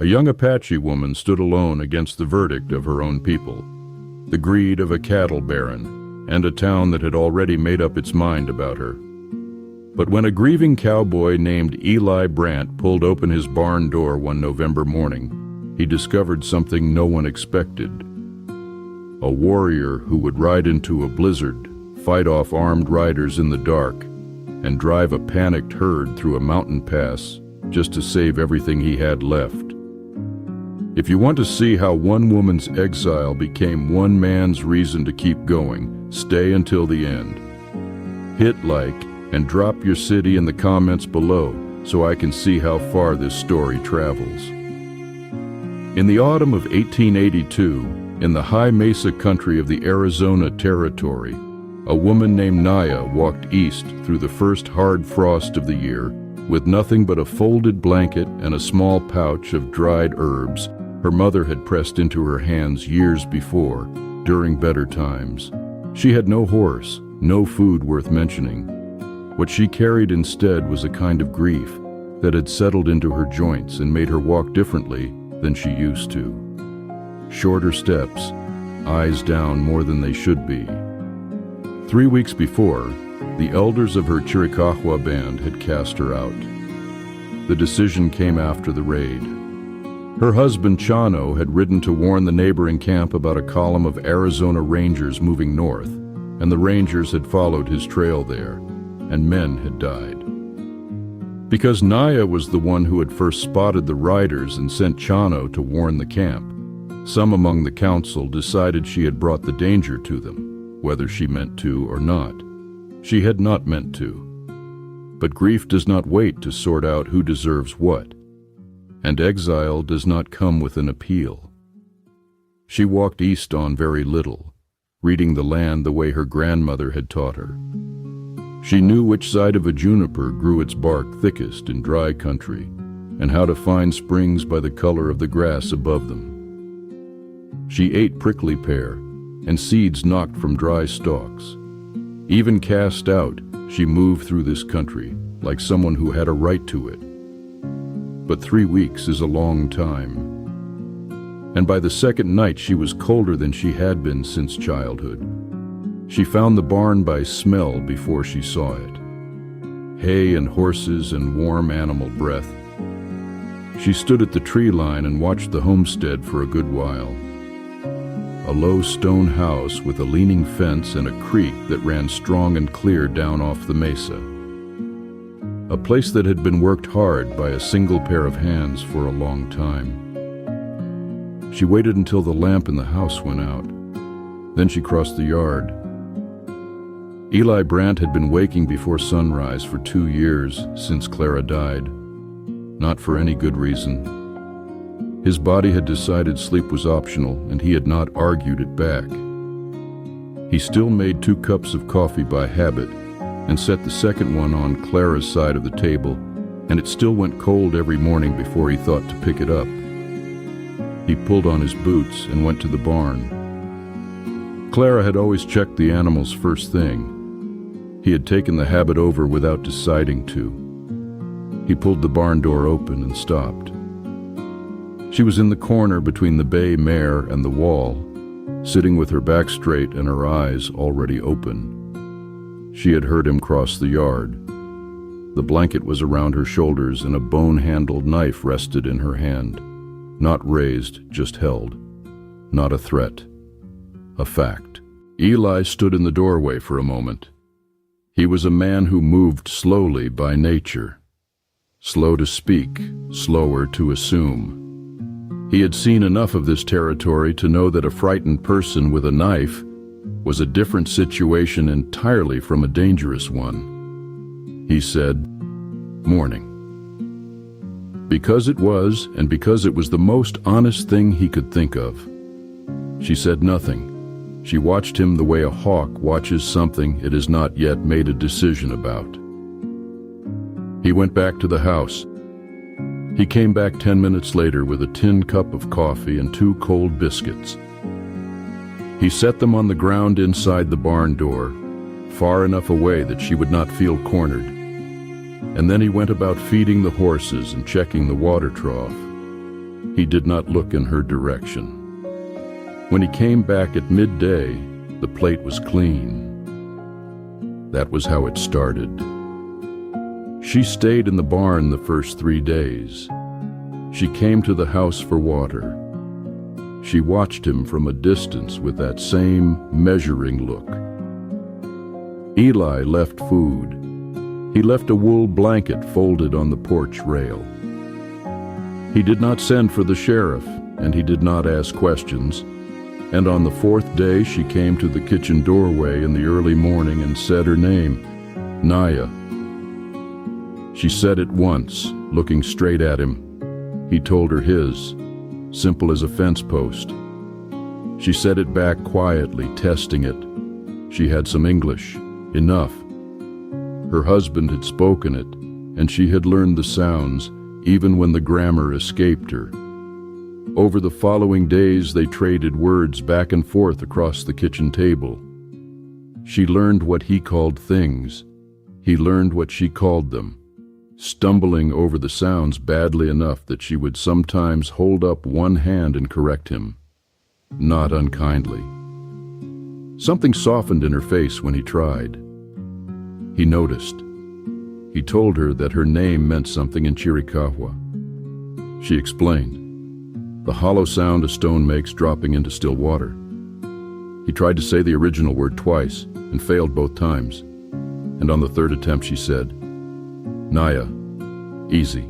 A young Apache woman stood alone against the verdict of her own people, the greed of a cattle baron, and a town that had already made up its mind about her. But when a grieving cowboy named Eli Brandt pulled open his barn door one November morning, he discovered something no one expected. A warrior who would ride into a blizzard, fight off armed riders in the dark, and drive a panicked herd through a mountain pass just to save everything he had left. If you want to see how one woman's exile became one man's reason to keep going, stay until the end. Hit like and drop your city in the comments below so I can see how far this story travels. In the autumn of 1882, in the high-mesa country of the Arizona Territory, a woman named Naya walked east through the first hard frost of the year with nothing but a folded blanket and a small pouch of dried herbs her mother had pressed into her hands years before, during better times. She had no horse, no food worth mentioning. What she carried instead was a kind of grief that had settled into her joints and made her walk differently than she used to. Shorter steps, eyes down more than they should be. 3 weeks before, the elders of her Chiricahua band had cast her out. The decision came after the raid. Her husband Chano had ridden to warn the neighboring camp about a column of Arizona Rangers moving north, and the Rangers had followed his trail there, and men had died. Because Naya was the one who had first spotted the riders and sent Chano to warn the camp, some among the council decided she had brought the danger to them, whether she meant to or not. She had not meant to. But grief does not wait to sort out who deserves what, and exile does not come with an appeal. She walked east on very little, reading the land the way her grandmother had taught her. She knew which side of a juniper grew its bark thickest in dry country, and how to find springs by the color of the grass above them. She ate prickly pear and seeds knocked from dry stalks. Even cast out, she moved through this country like someone who had a right to it. But 3 weeks is a long time. And by the second night she was colder than she had been since childhood. She found the barn by smell before she saw it. Hay and horses and warm animal breath. She stood at the tree line and watched the homestead for a good while. A low stone house with a leaning fence and a creek that ran strong and clear down off the mesa. A place that had been worked hard by a single pair of hands for a long time. She waited until the lamp in the house went out. Then she crossed the yard. Eli Brandt had been waking before sunrise for 2 years since Clara died. Not for any good reason. His body had decided sleep was optional, and he had not argued it back. He still made 2 cups of coffee by habit, and set the second one on Clara's side of the table, and it still went cold every morning before he thought to pick it up. He pulled on his boots and went to the barn. Clara had always checked the animals first thing. He had taken the habit over without deciding to. He pulled the barn door open and stopped. She was in the corner between the bay mare and the wall, sitting with her back straight and her eyes already open. She had heard him cross the yard. The blanket was around her shoulders and a bone-handled knife rested in her hand. Not raised, just held. Not a threat. A fact. Eli stood in the doorway for a moment. He was a man who moved slowly by nature. Slow to speak, slower to assume. He had seen enough of this territory to know that a frightened person with a knife was a different situation entirely from a dangerous one. He said, "Morning." Because it was, and because it was the most honest thing he could think of. She said nothing. She watched him the way a hawk watches something it has not yet made a decision about. He went back to the house. He came back 10 minutes later with a tin cup of coffee and 2 cold biscuits. He set them on the ground inside the barn door, far enough away that she would not feel cornered. And then he went about feeding the horses and checking the water trough. He did not look in her direction. When he came back at midday, the plate was clean. That was how it started. She stayed in the barn the first 3 days. She came to the house for water. She watched him from a distance with that same measuring look. Eli left food. He left a wool blanket folded on the porch rail. He did not send for the sheriff, and he did not ask questions. And on the 4th day, she came to the kitchen doorway in the early morning and said her name, Naya. She said it once, looking straight at him. He told her his, simple as a fence post. She said it back quietly, testing it. She had some English, enough. Her husband had spoken it, and she had learned the sounds, even when the grammar escaped her. Over the following days, they traded words back and forth across the kitchen table. She learned what he called things. He learned what she called them, stumbling over the sounds badly enough that she would sometimes hold up one hand and correct him, not unkindly. Something softened in her face when he tried. He noticed. He told her that her name meant something in Chiricahua. She explained. The hollow sound a stone makes dropping into still water. He tried to say the original word twice and failed both times. And on the 3rd attempt she said, Naya, easy,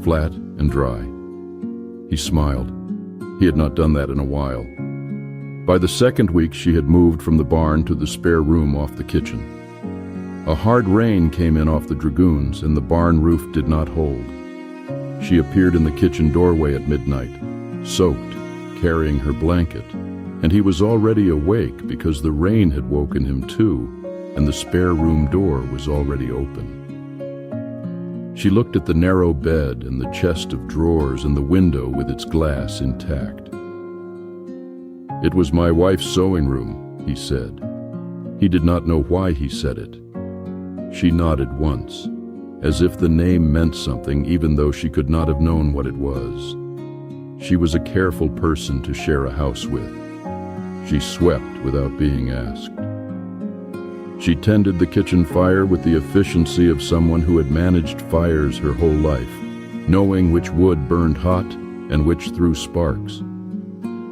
flat and dry. He smiled. He had not done that in a while. By the 2nd week she had moved from the barn to the spare room off the kitchen. A hard rain came in off the dragoons and the barn roof did not hold. She appeared in the kitchen doorway at midnight, soaked, carrying her blanket, and he was already awake because the rain had woken him too, and the spare room door was already open. She looked at the narrow bed and the chest of drawers and the window with its glass intact. It was my wife's sewing room, he said. He did not know why he said it. She nodded once, as if the name meant something even though she could not have known what it was. She was a careful person to share a house with. She swept without being asked. She tended the kitchen fire with the efficiency of someone who had managed fires her whole life, knowing which wood burned hot and which threw sparks.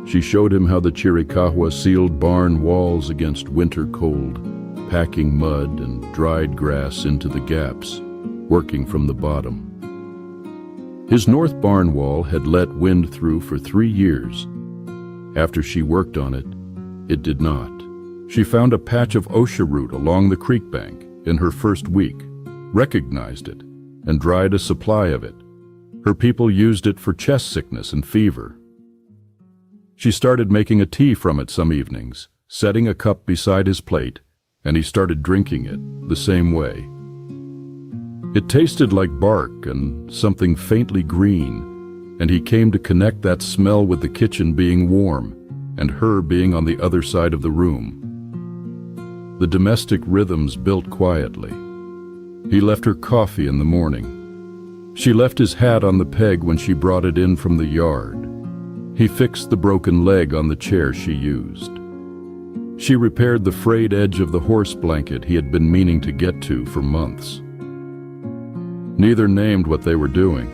She showed him how the Chiricahua sealed barn walls against winter cold, packing mud and dried grass into the gaps, working from the bottom. His north barn wall had let wind through for 3 years. After she worked on it, it did not. She found a patch of osha root along the creek bank in her first week, recognized it, and dried a supply of it. Her people used it for chest sickness and fever. She started making a tea from it some evenings, setting a cup beside his plate, and he started drinking it the same way. It tasted like bark and something faintly green, and he came to connect that smell with the kitchen being warm and her being on the other side of the room. The domestic rhythms built quietly. He left her coffee in the morning. She left his hat on the peg when she brought it in from the yard. He fixed the broken leg on the chair she used. She repaired the frayed edge of the horse blanket he had been meaning to get to for months. Neither named what they were doing.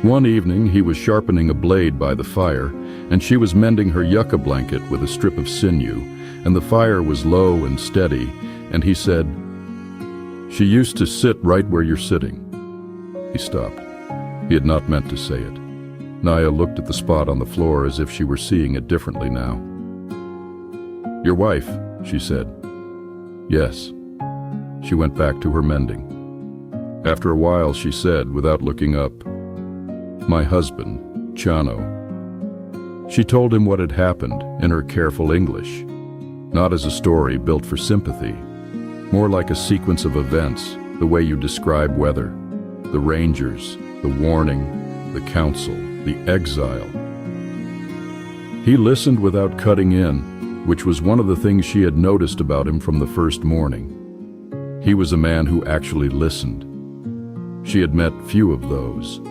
One evening he was sharpening a blade by the fire, and she was mending her yucca blanket with a strip of sinew, and the fire was low and steady, and he said, "She used to sit right where you're sitting." He stopped. He had not meant to say it. Naya looked at the spot on the floor as if she were seeing it differently now. "Your wife," she said. "Yes." She went back to her mending. After a while she said, without looking up, "My husband, Chano." She told him what had happened in her careful English, not as a story built for sympathy, more like a sequence of events, the way you describe weather, the rangers, the warning, the council, the exile. He listened without cutting in, which was one of the things she had noticed about him from the first morning. He was a man who actually listened. She had met few of those.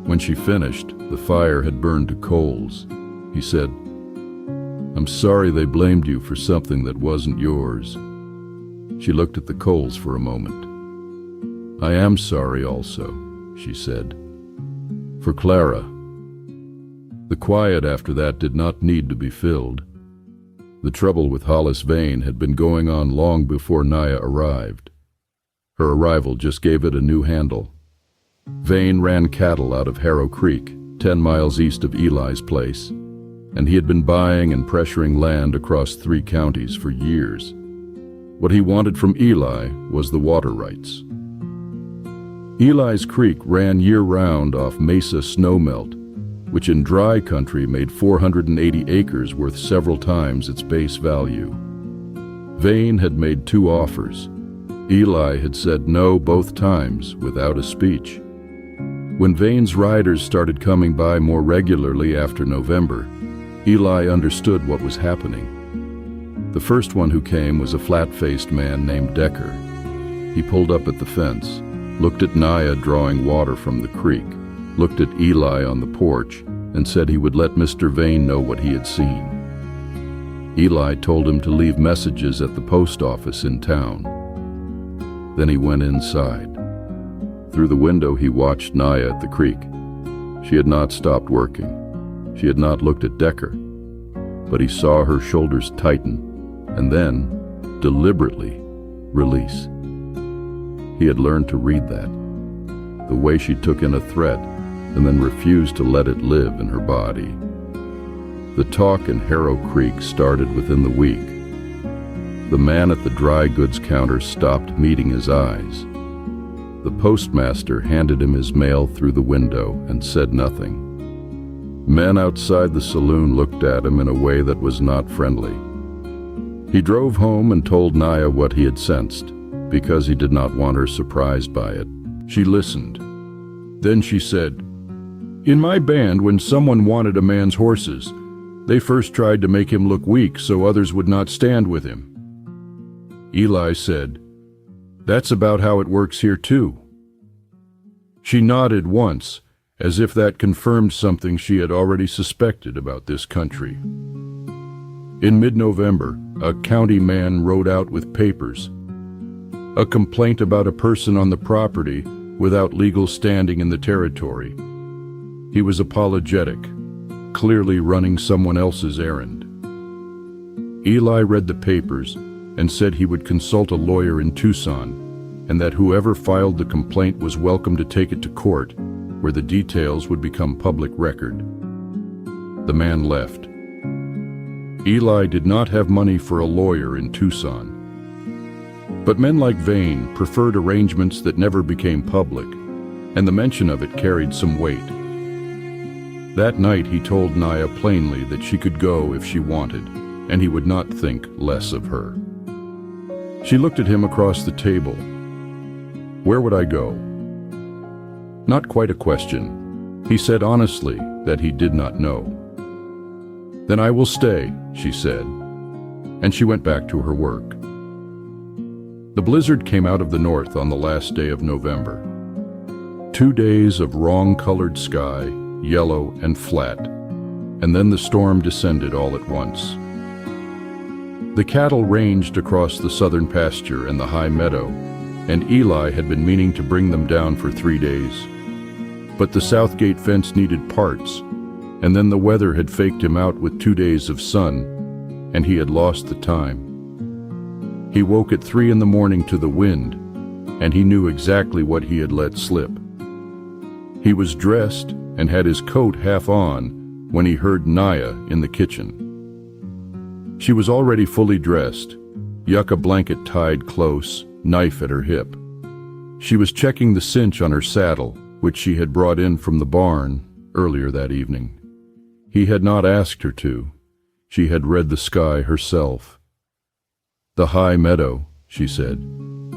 When she finished, the fire had burned to coals. He said, "I'm sorry they blamed you for something that wasn't yours." She looked at the coals for a moment. "I am sorry also," she said, "for Clara." The quiet after that did not need to be filled. The trouble with Hollis Vane had been going on long before Naya arrived. Her arrival just gave it a new handle. Vane ran cattle out of Harrow Creek, 10 miles east of Eli's place, and he had been buying and pressuring land across 3 counties for years. What he wanted from Eli was the water rights. Eli's Creek ran year-round off mesa snowmelt, which in dry country made 480 acres worth several times its base value. Vane had made 2 offers. Eli had said no both times without a speech. When Vane's riders started coming by more regularly after November, Eli understood what was happening. The first one who came was a flat-faced man named Decker. He pulled up at the fence, looked at Naya drawing water from the creek, looked at Eli on the porch, and said he would let Mr. Vane know what he had seen. Eli told him to leave messages at the post office in town. Then he went inside. Through the window he watched Naya at the creek. She had not stopped working. She had not looked at Decker, but he saw her shoulders tighten and then, deliberately, release. He had learned to read that, the way she took in a threat and then refused to let it live in her body. The talk in Harrow Creek started within the week. The man at the dry goods counter stopped meeting his eyes. The postmaster handed him his mail through the window and said nothing. Men outside the saloon looked at him in a way that was not friendly. He drove home and told Naya what he had sensed, because he did not want her surprised by it. She listened. Then she said, "In my band, when someone wanted a man's horses, they first tried to make him look weak so others would not stand with him." Eli said, "That's about how it works here too." She nodded once, as if that confirmed something she had already suspected about this country. In mid-November, a county man rode out with papers. A complaint about a person on the property without legal standing in the territory. He was apologetic, clearly running someone else's errand. Eli read the papers and said he would consult a lawyer in Tucson, and that whoever filed the complaint was welcome to take it to court, where the details would become public record. The man left. Eli did not have money for a lawyer in Tucson. But men like Vane preferred arrangements that never became public, and the mention of it carried some weight. That night he told Naya plainly that she could go if she wanted, and he would not think less of her. She looked at him across the table. "Where would I go?" Not quite a question. He said honestly that he did not know. "Then I will stay," she said, and she went back to her work. The blizzard came out of the north on the last day of November. 2 days of wrong-colored sky, yellow and flat, and then the storm descended all at once. The cattle ranged across the southern pasture and the high meadow, and Eli had been meaning to bring them down for 3 days. But the south gate fence needed parts, and then the weather had faked him out with 2 days of sun, and he had lost the time. He woke at 3 in the morning to the wind, and he knew exactly what he had let slip. He was dressed and had his coat half on when he heard Naya in the kitchen. She was already fully dressed, yucca blanket tied close, knife at her hip. She was checking the cinch on her saddle, which she had brought in from the barn earlier that evening. He had not asked her to. She had read the sky herself. "The high meadow," she said.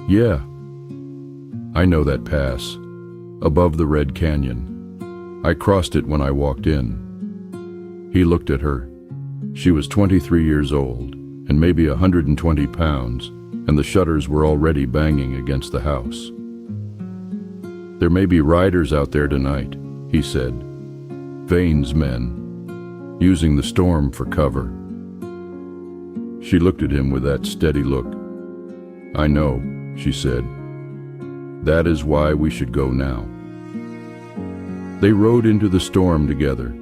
"Yeah. I know that pass, above the Red Canyon. I crossed it when I walked in." He looked at her. She was 23 years old, and maybe 120 pounds, and the shutters were already banging against the house. "There may be riders out there tonight," he said. Vane's men, using the storm for cover. She looked at him with that steady look. I know, she said. That is why we should go now. They rode into the storm together.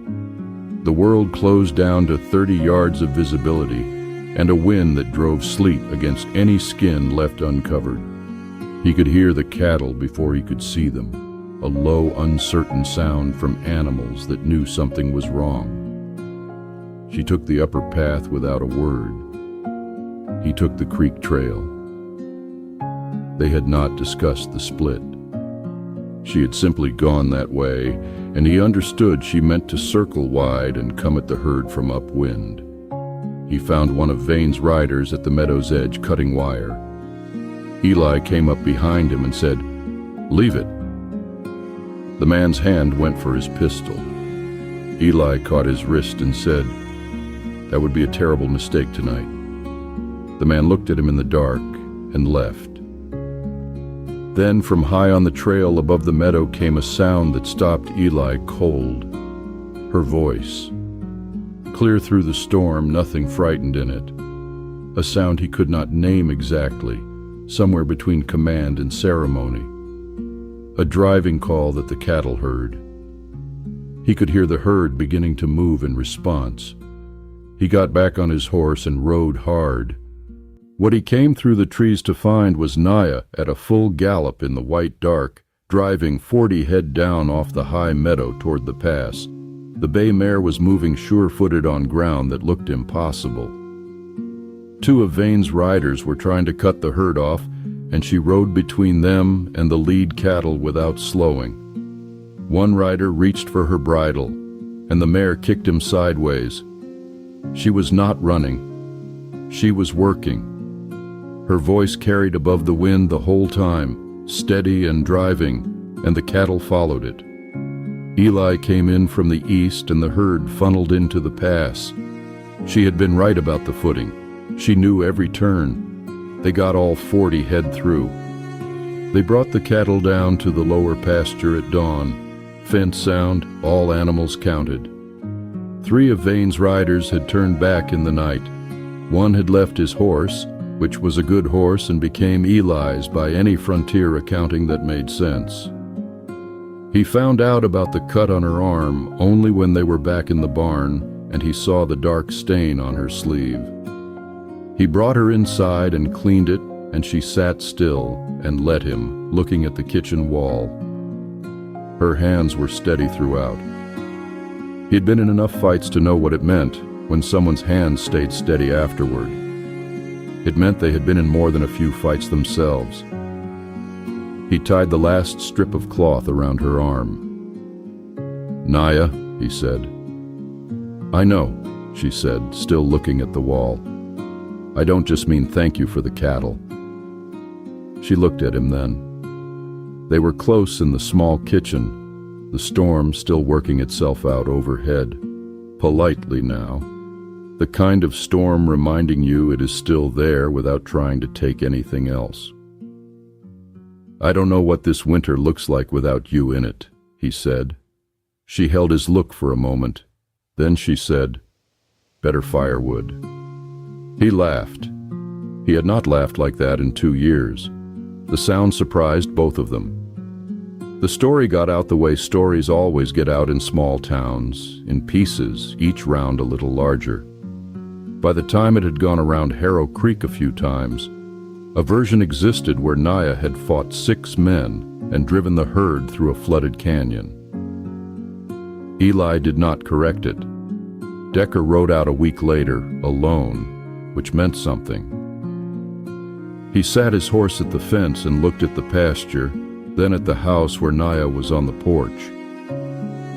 The world closed down to 30 yards of visibility and a wind that drove sleet against any skin left uncovered. He could hear the cattle before he could see them, a low, uncertain sound from animals that knew something was wrong. She took the upper path without a word. He took the creek trail. They had not discussed the split. She had simply gone that way, and he understood she meant to circle wide and come at the herd from upwind. He found one of Vane's riders at the meadow's edge cutting wire. Eli came up behind him and said, "Leave it." The man's hand went for his pistol. Eli caught his wrist and said, "That would be a terrible mistake tonight." The man looked at him in the dark and left. Then from high on the trail above the meadow came a sound that stopped Eli cold. Her voice. Clear through the storm, nothing frightened in it. A sound he could not name exactly, somewhere between command and ceremony. A driving call that the cattle heard. He could hear the herd beginning to move in response. He got back on his horse and rode hard. What he came through the trees to find was Naya at a full gallop in the white dark, driving 40 head down off the high meadow toward the pass. The bay mare was moving sure-footed on ground that looked impossible. Two of Vane's riders were trying to cut the herd off, and she rode between them and the lead cattle without slowing. One rider reached for her bridle, and the mare kicked him sideways. She was not running. She was working. Her voice carried above the wind the whole time, steady and driving, and the cattle followed it. Eli came in from the east and the herd funneled into the pass. She had been right about the footing. She knew every turn. They got all 40 head through. They brought the cattle down to the lower pasture at dawn. Fence sound, all animals counted. 3 of Vane's riders had turned back in the night. One had left his horse, which was a good horse and became Eli's by any frontier accounting that made sense. He found out about the cut on her arm only when they were back in the barn and he saw the dark stain on her sleeve. He brought her inside and cleaned it, and she sat still and let him, looking at the kitchen wall. Her hands were steady throughout. He'd been in enough fights to know what it meant when someone's hands stayed steady afterward. It meant they had been in more than a few fights themselves. He tied the last strip of cloth around her arm. "Naya," he said. "I know," she said, still looking at the wall. "I don't just mean thank you for the cattle." She looked at him then. They were close in the small kitchen, the storm still working itself out overhead, politely now. The kind of storm reminding you it is still there without trying to take anything else. "I don't know what this winter looks like without you in it," he said. She held his look for a moment. Then she said, "Better firewood." He laughed. He had not laughed like that in 2 years. The sound surprised both of them. The story got out the way stories always get out in small towns, in pieces, each round a little larger. By the time it had gone around Harrow Creek a few times, a version existed where Naya had fought 6 men and driven the herd through a flooded canyon. Eli did not correct it. Decker rode out a week later, alone, which meant something. He sat his horse at the fence and looked at the pasture, then at the house where Naya was on the porch.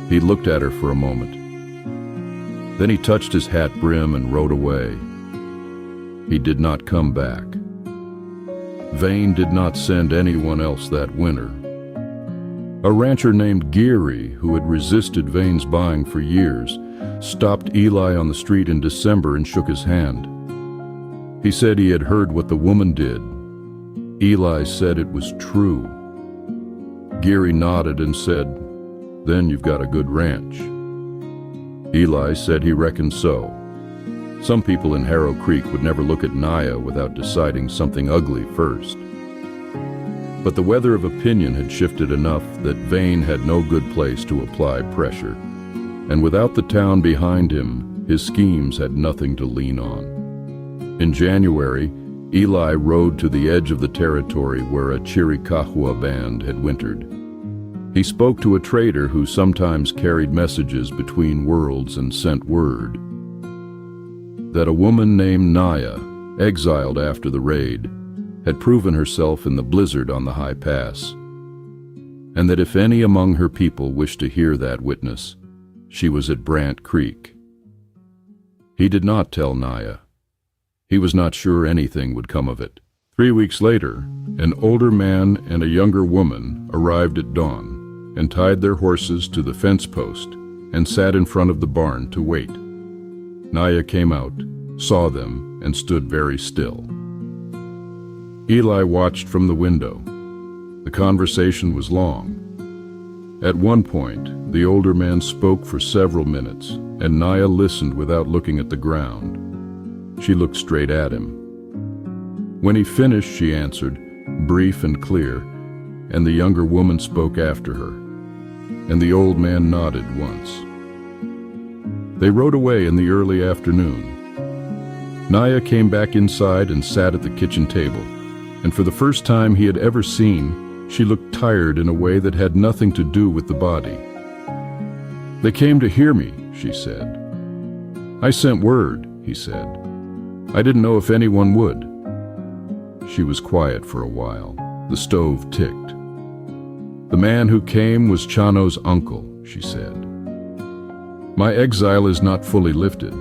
He looked at her for a moment. Then he touched his hat brim and rode away. He did not come back. Vane did not send anyone else that winter. A rancher named Geary, who had resisted Vane's buying for years, stopped Eli on the street in December and shook his hand. He said he had heard what the woman did. Eli said it was true. Geary nodded and said, Then you've got a good ranch." Eli said he reckoned so. Some people in Harrow Creek would never look at Naya without deciding something ugly first. But the weather of opinion had shifted enough that Vane had no good place to apply pressure, and without the town behind him, his schemes had nothing to lean on. In January, Eli rode to the edge of the territory where a Chiricahua band had wintered. He spoke to a trader who sometimes carried messages between worlds and sent word that a woman named Naya, exiled after the raid, had proven herself in the blizzard on the high pass, and that if any among her people wished to hear that witness, she was at Brandt Creek. He did not tell Naya. He was not sure anything would come of it. 3 weeks later, an older man and a younger woman arrived at dawn and tied their horses to the fence post and sat in front of the barn to wait. Naya came out, saw them, and stood very still. Eli watched from the window. The conversation was long. At one point, the older man spoke for several minutes, and Naya listened without looking at the ground. She looked straight at him. When he finished, she answered, brief and clear, and the younger woman spoke after her, and the old man nodded once. They rode away in the early afternoon. Naya came back inside and sat at the kitchen table, and for the first time he had ever seen, she looked tired in a way that had nothing to do with the body. "They came to hear me," she said. "I sent word," he said. "I didn't know if anyone would." She was quiet for a while. The stove ticked. "The man who came was Chano's uncle," she said. "My exile is not fully lifted.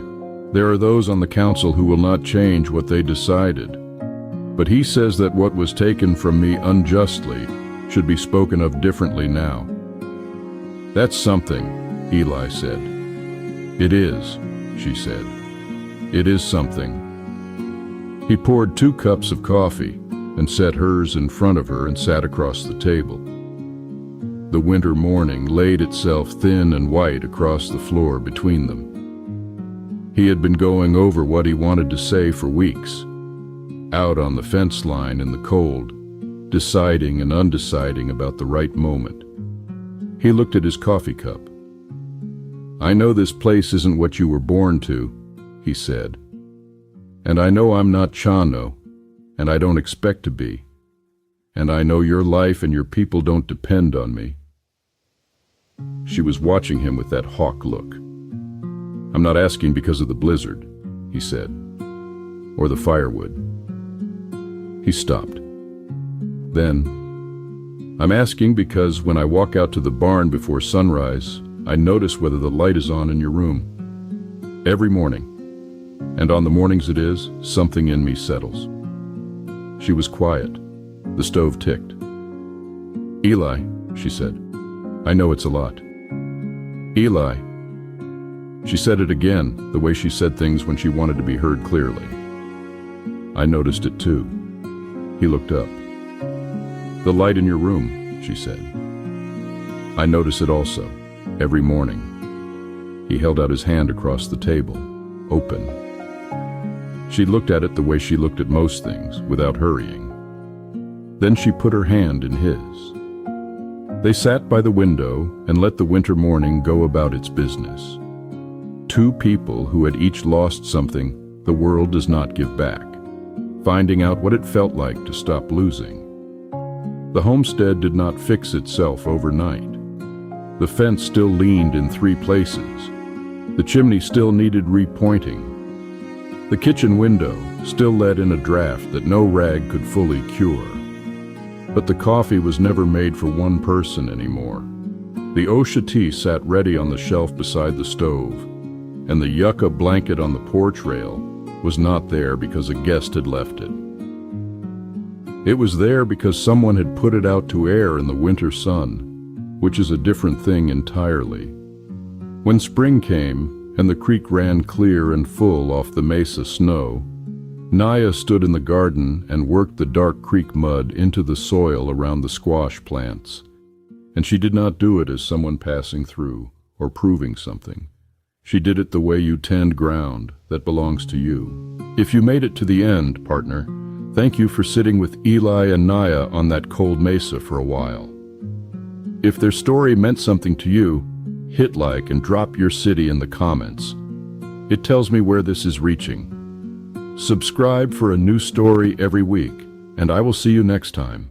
There are those on the council who will not change what they decided. But he says that what was taken from me unjustly should be spoken of differently now." "That's something," Eli said. "It is," she said. "It is something." He poured 2 cups of coffee and set hers in front of her and sat across the table. The winter morning laid itself thin and white across the floor between them. He had been going over what he wanted to say for weeks, out on the fence line in the cold, deciding and undeciding about the right moment. He looked at his coffee cup. "I know this place isn't what you were born to," he said. "And I know I'm not Chano, and I don't expect to be. And I know your life and your people don't depend on me." She was watching him with that hawk look. "I'm not asking because of the blizzard," he said, "or the firewood." He stopped. Then, "I'm asking because when I walk out to the barn before sunrise, I notice whether the light is on in your room. Every morning. And on the mornings it is, something in me settles." She was quiet. The stove ticked. "Eli," she said, "I know it's a lot." "Eli." She said it again, the way she said things when she wanted to be heard clearly. "I noticed it too." He looked up. "The light in your room," she said. "I notice it also, every morning." He held out his hand across the table, open. She looked at it the way she looked at most things, without hurrying. Then she put her hand in his. They sat by the window and let the winter morning go about its business. 2 people who had each lost something the world does not give back, finding out what it felt like to stop losing. The homestead did not fix itself overnight. The fence still leaned in 3 places. The chimney still needed repointing. The kitchen window still let in a draft that no rag could fully cure. But the coffee was never made for one person anymore. The Osha tea sat ready on the shelf beside the stove, and the yucca blanket on the porch rail was not there because a guest had left it. It was there because someone had put it out to air in the winter sun, which is a different thing entirely. When spring came, and the creek ran clear and full off the mesa snow, Naya stood in the garden and worked the dark creek mud into the soil around the squash plants. And she did not do it as someone passing through or proving something. She did it the way you tend ground that belongs to you. If you made it to the end, partner, thank you for sitting with Eli and Naya on that cold mesa for a while. If their story meant something to you, hit like and drop your city in the comments. It tells me where this is reaching. Subscribe for a new story every week, and I will see you next time.